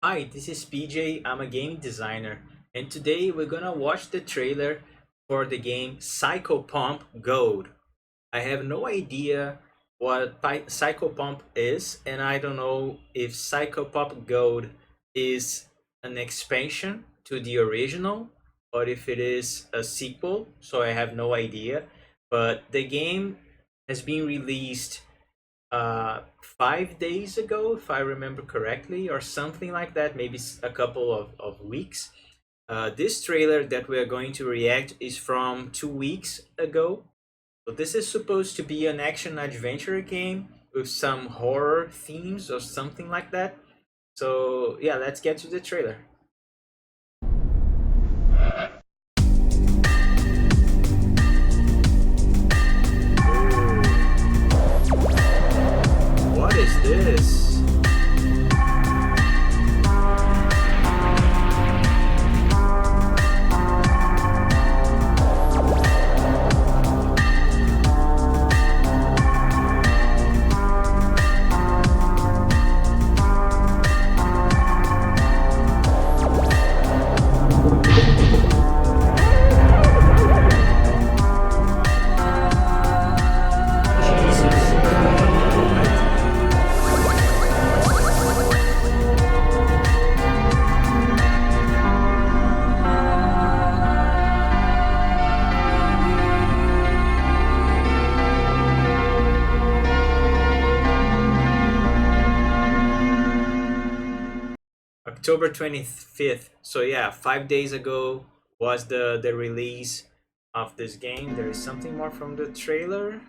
Hi, this is PJ. I'm a game designer, and today we're gonna watch the trailer for the game Psychopomp Gold. I have no idea what Psychopomp is, and I don't know if Psychopomp Gold is an expansion to the original or if it is a sequel, so I have no idea. But the game has been released 5 days ago, if I remember correctly, or something like that, maybe a couple of weeks. This trailer that we are going to react is from 2 weeks ago. So this is supposed to be an action adventure game with some horror themes or something like that. So yeah, let's get to the trailer. What is this? Jesus. What? October 25th. So yeah, 5 days ago was the release of this game. There is something more from the trailer.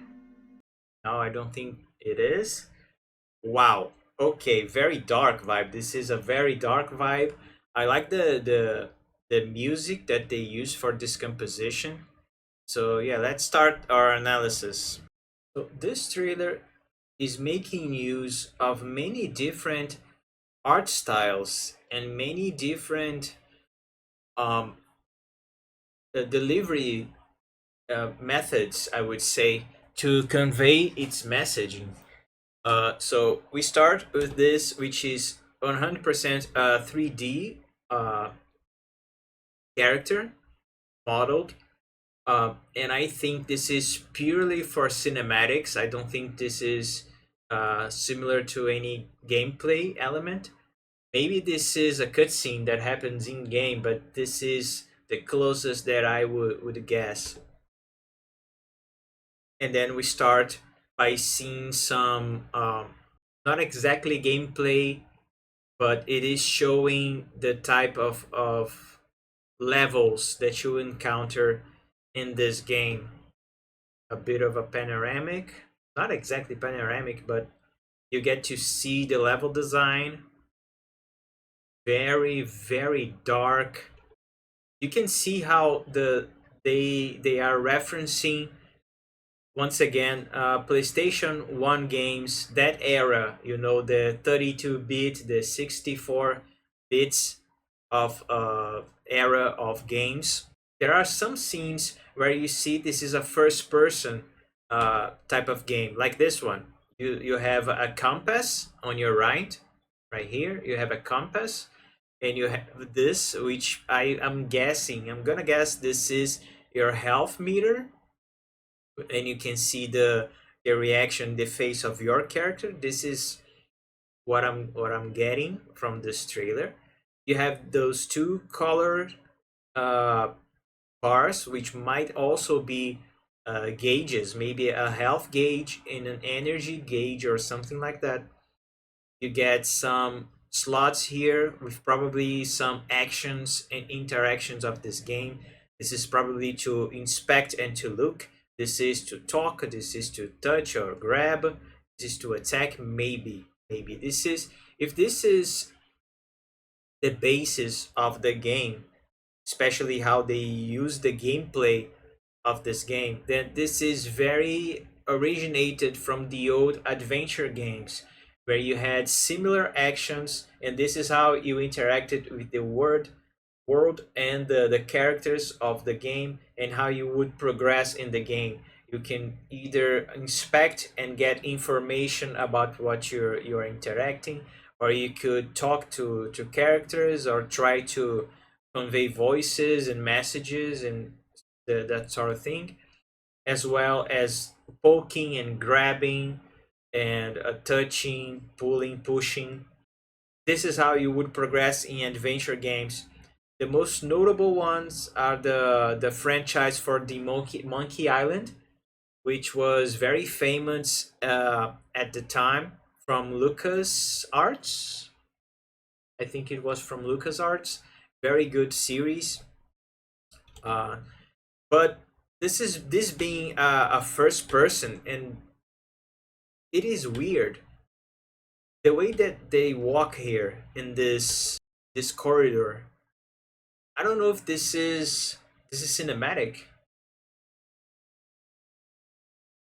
No, I don't think it is. Wow. Okay, very dark vibe. This is a very dark vibe. I like the music that they use for this composition. So yeah, let's start our analysis. So this trailer is making use of many different art styles and many different um, delivery methods, I would say, to convey its messaging. So we start with this, which is 100% 3D uh, character modeled. And I think this is purely for cinematics. I don't think this is similar to any gameplay element. Maybe this is a cutscene that happens in game, but this is the closest that I would guess. And then we start by seeing some not exactly gameplay, but it is showing the type of levels that you encounter in this game. A bit of a panoramic, not exactly panoramic, but you get to see the level design. Very, very dark. You can see how they are referencing once again PlayStation 1 games, that era, the 32-bit, the 64 bits of era of games. There are some scenes where you see this is a first person type of game, like this one. You have a compass on your right here. You have a compass, and you have this, which I'm guessing, I'm gonna guess this is your health meter, and you can see the reaction, the face of your character. This is what I'm getting from this trailer. You have those two colored uh, bars, which might also be gauges, maybe a health gauge and an energy gauge or something like that. You get some slots here with probably some actions and interactions of this game. This is probably to inspect and to look. This is to talk. This is to touch or grab. This is to attack. Maybe this is, if this is the basis of the game, especially how they use the gameplay of this game, then this is very originated from the old adventure games where you had similar actions, and this is how you interacted with the world and the characters of the game, and how you would progress in the game. You can either inspect and get information about what you're interacting, or you could talk to characters or try to convey voices and messages and that sort of thing, as well as poking and grabbing and touching, pulling, pushing. This is how you would progress in adventure games. The most notable ones are the franchise for the Monkey Island, which was very famous at the time, from Lucas Arts. I think it was from Lucas Arts. Very good series. Uh, but this being a first person, and it is weird the way that they walk here in this corridor. I don't know if this is cinematic,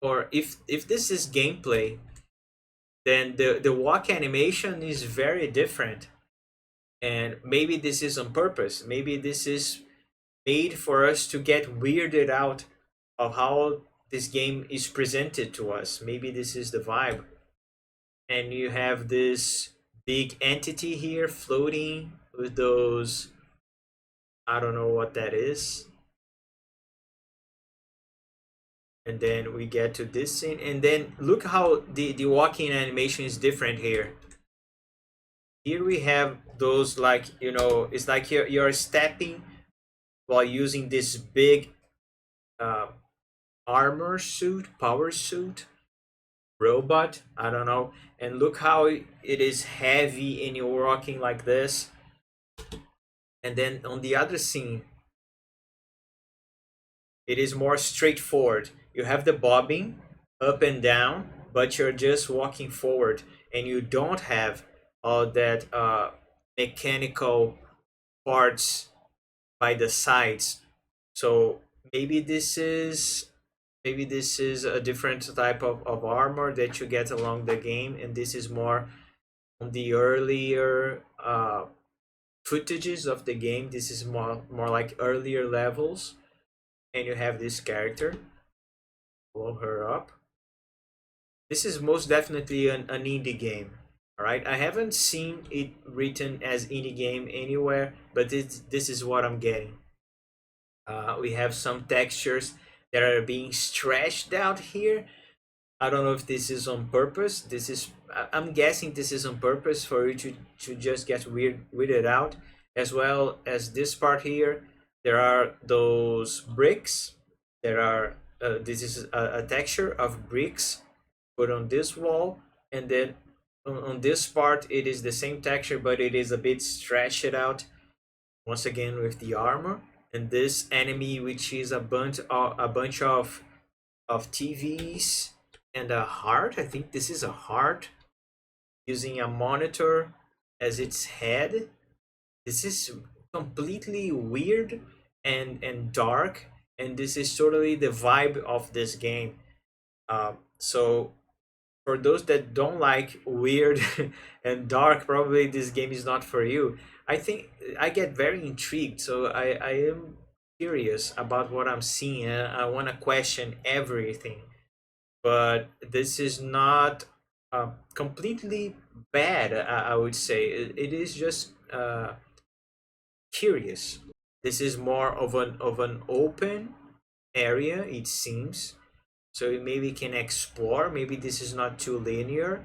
or if this is gameplay, then the walk animation is very different. And maybe this is on purpose. Maybe this is made for us to get weirded out of how this game is presented to us. Maybe this is the vibe. And you have this big entity here floating with those, I don't know what that is. And then we get to this scene, and then look how the walking animation is different here. Here we have those, like, it's like you're stepping while using this big uh, armor suit, power suit, robot, I don't know. And look how it is heavy and you're walking like this. And then on the other scene, it is more straightforward. You have the bobbing up and down, but you're just walking forward, and you don't have all that mechanical parts by the sides. So maybe this is a different type of armor that you get along the game, and this is more on the earlier footages of the game. This is more like earlier levels, and you have this character. Blow her up. This is most definitely an indie game. All right, I haven't seen it written as indie game anywhere, but this is what I'm getting. We have some textures that are being stretched out here. I don't know if this is on purpose. I'm guessing this is on purpose for you to just get weirded out, as well as this part here. There are those bricks. This is a texture of bricks put on this wall, and then on this part it is the same texture, but it is a bit stretched out once again with the armor. And this enemy, which is a bunch of TVs and a heart. I think this is a heart using a monitor as its head. This is completely weird and dark, and this is totally the vibe of this game. So for those that don't like weird and dark, probably this game is not for you. I think I get very intrigued, so I am curious about what I'm seeing. I want to question everything, but this is not completely bad. I would say it is just curious. This is more of an open area, it seems, so you maybe can explore. Maybe this is not too linear.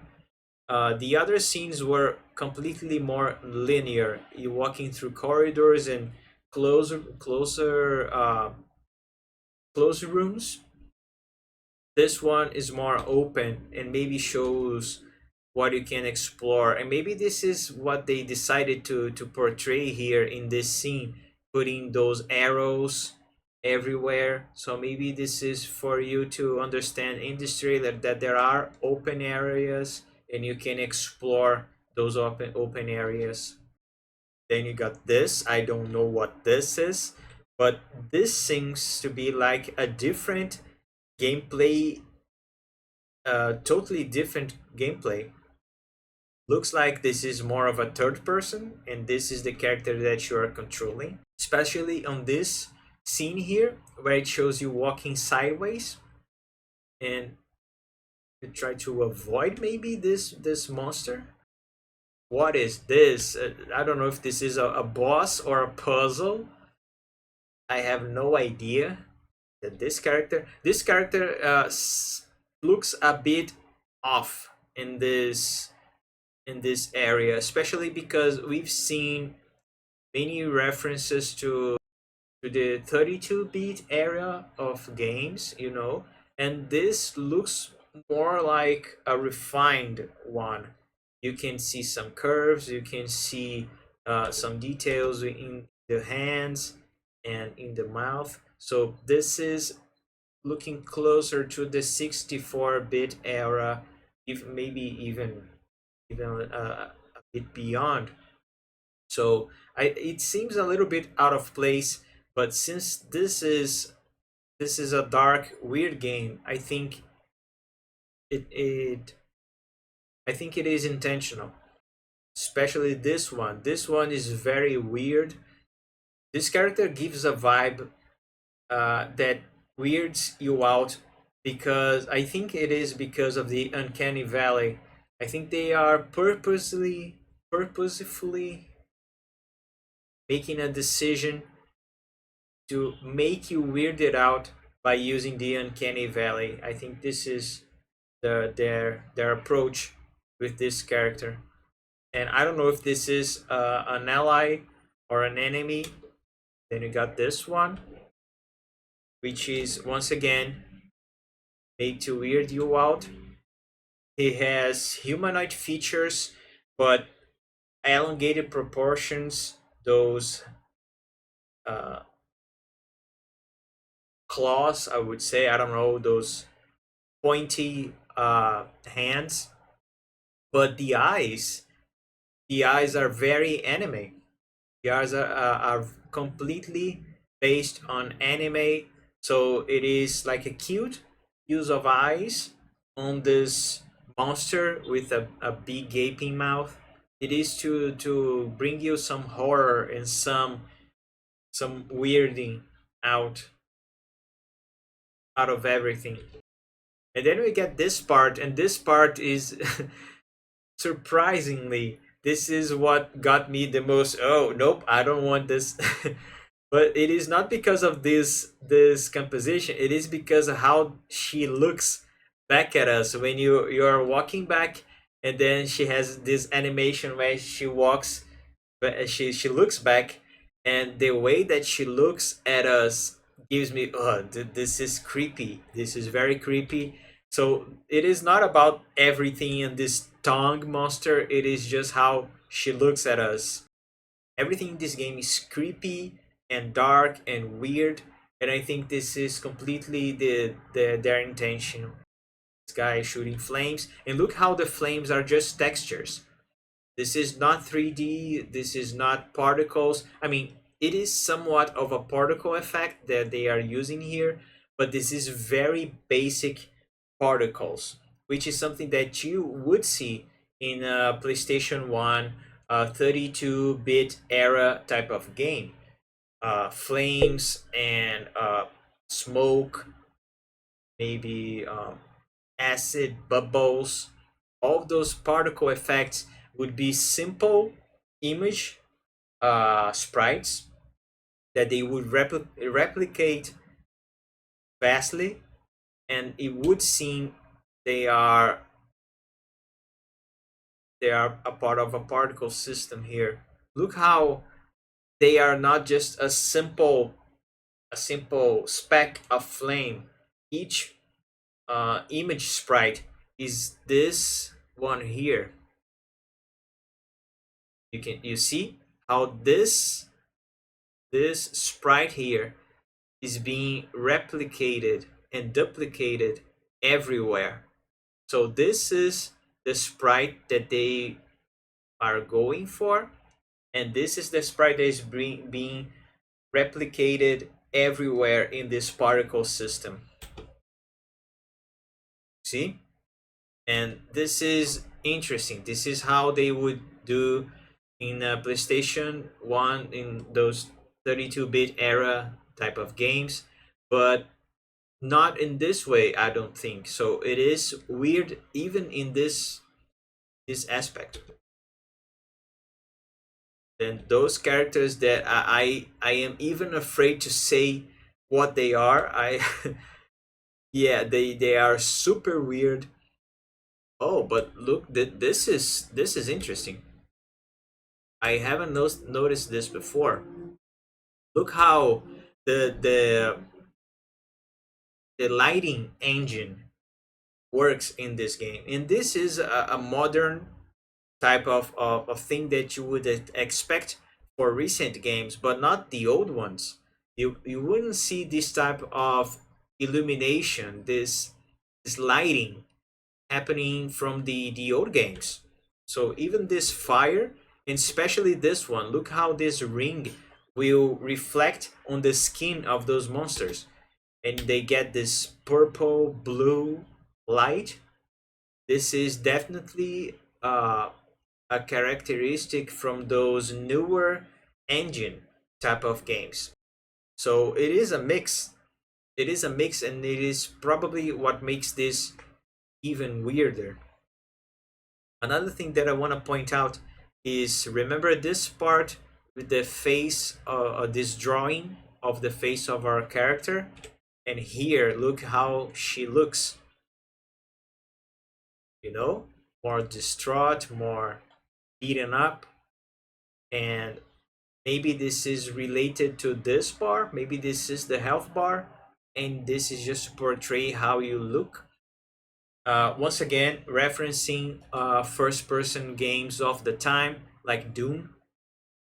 The other scenes were completely more linear. You walking through corridors and closer rooms. This one is more open and maybe shows what you can explore. And maybe this is what they decided to portray here in this scene, putting those arrows everywhere. So maybe this is for you to understand in this trailer that there are open areas and you can explore those open areas. Then you got this. I don't know what this is, but this seems to be like a different gameplay, totally different gameplay. Looks like this is more of a third person, and this is the character that you are controlling. Especially on this scene here, where it shows you walking sideways, and you try to avoid maybe this monster. What is this? I don't know if this is a boss or a puzzle. I have no idea. That this character looks a bit off in this area, especially because we've seen many references to the 32-bit area of games, and this looks more like a refined one. You can see some curves, you can see some details in the hands and in the mouth. So this is looking closer to the 64-bit era, if maybe even a bit beyond. So it seems a little bit out of place, but since this is a dark, weird game, it I think it is intentional. Especially this one. This one is very weird. This character gives a vibe that weirds you out, because I think it is because of the uncanny valley. I think they are purposefully making a decision to make you weirded out by using the uncanny valley. I think this is their approach with this character. And I don't know if this is an ally or an enemy. Then you got this one, which is once again made to weird you out. He has humanoid features, but elongated proportions. Those uh, claws, I would say. I don't know, those pointy hands. But the eyes are very anime. The eyes are completely based on anime. So it is like a cute use of eyes on this monster with a big gaping mouth. It is to bring you some horror and some weirding out out of everything. And then we get this part, and this part is surprisingly, this is what got me the most. Oh nope, I don't want this. But it is not because of this composition, it is because of how she looks back at us when you're walking back, and then she has this animation where she walks, but she looks back, and the way that she looks at us gives me, oh, this is creepy, this is very creepy. So it is not about everything in this tongue monster, it is just how she looks at us. Everything in this game is creepy and dark and weird, and I think this is completely their intention. This guy shooting flames, and look how the flames are just textures. This is not 3D, this is not particles. I mean, it is somewhat of a particle effect that they are using here, but this is very basic particles, which is something that you would see in a PlayStation 1 32-bit era type of game. Flames and smoke, maybe acid bubbles, all of those particle effects would be simple image sprites that they would replicate fastly, and it would seem they are they are a part of a particle system here. Look how they are not just a simple speck of flame. Each image sprite is this one here. You see how this sprite here is being replicated and duplicated everywhere. So this is the sprite that they are going for, and this is the sprite that is being replicated everywhere in this particle system. See? And this is interesting. This is how they would do in a PlayStation 1 in those 32-bit era type of games, but not in this way, I don't think. So it is weird even in this aspect. then those characters that I am even afraid to say what they are. I yeah, they are super weird. Oh, but look, this is interesting. I haven't noticed this before. Look how the the the lighting engine works in this game, and this is a modern type of thing that you would expect for recent games, but not the old ones. You wouldn't see this type of illumination, this lighting happening from the old games. So even this fire, and especially this one, look how this ring will reflect on the skin of those monsters, and they get this purple blue light. This is definitely a characteristic from those newer engine type of games. So it is a mix. It is a mix, and it is probably what makes this even weirder. Another thing that I want to point out is, remember this part with the face, this drawing of the face of our character, and here look how she looks. You know, more distraught, more beaten up, and maybe this is related to this bar. Maybe this is the health bar, and this is just to portray how you look. Once again, referencing first person games of the time like Doom.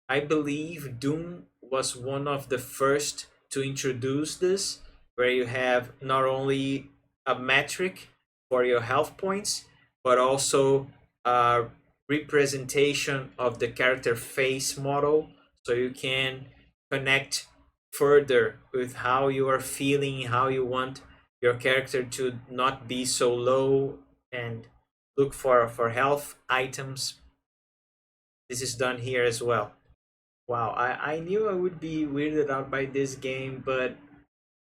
I believe Doom was one of the first to introduce this, where you have not only a metric for your health points, but also a representation of the character face model, so you can connect further with how you are feeling, how you want your character to not be so low, and look for health items. This is done here as well. Wow, I knew I would be weirded out by this game, but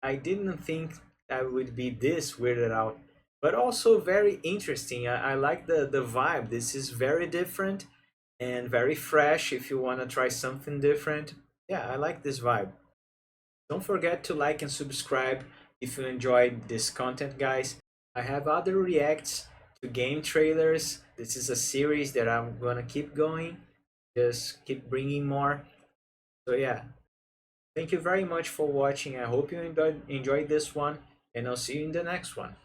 I didn't think I would be this weirded out. But also very interesting. I like the vibe. This is very different and very fresh if you want to try something different. Yeah, I like this vibe. Don't forget to like and subscribe if you enjoyed this content, guys. I have other reacts to game trailers. This is a series that I'm gonna keep going. Just keep bringing more. So yeah, thank you very much for watching. I hope you enjoyed this one, and I'll see you in the next one.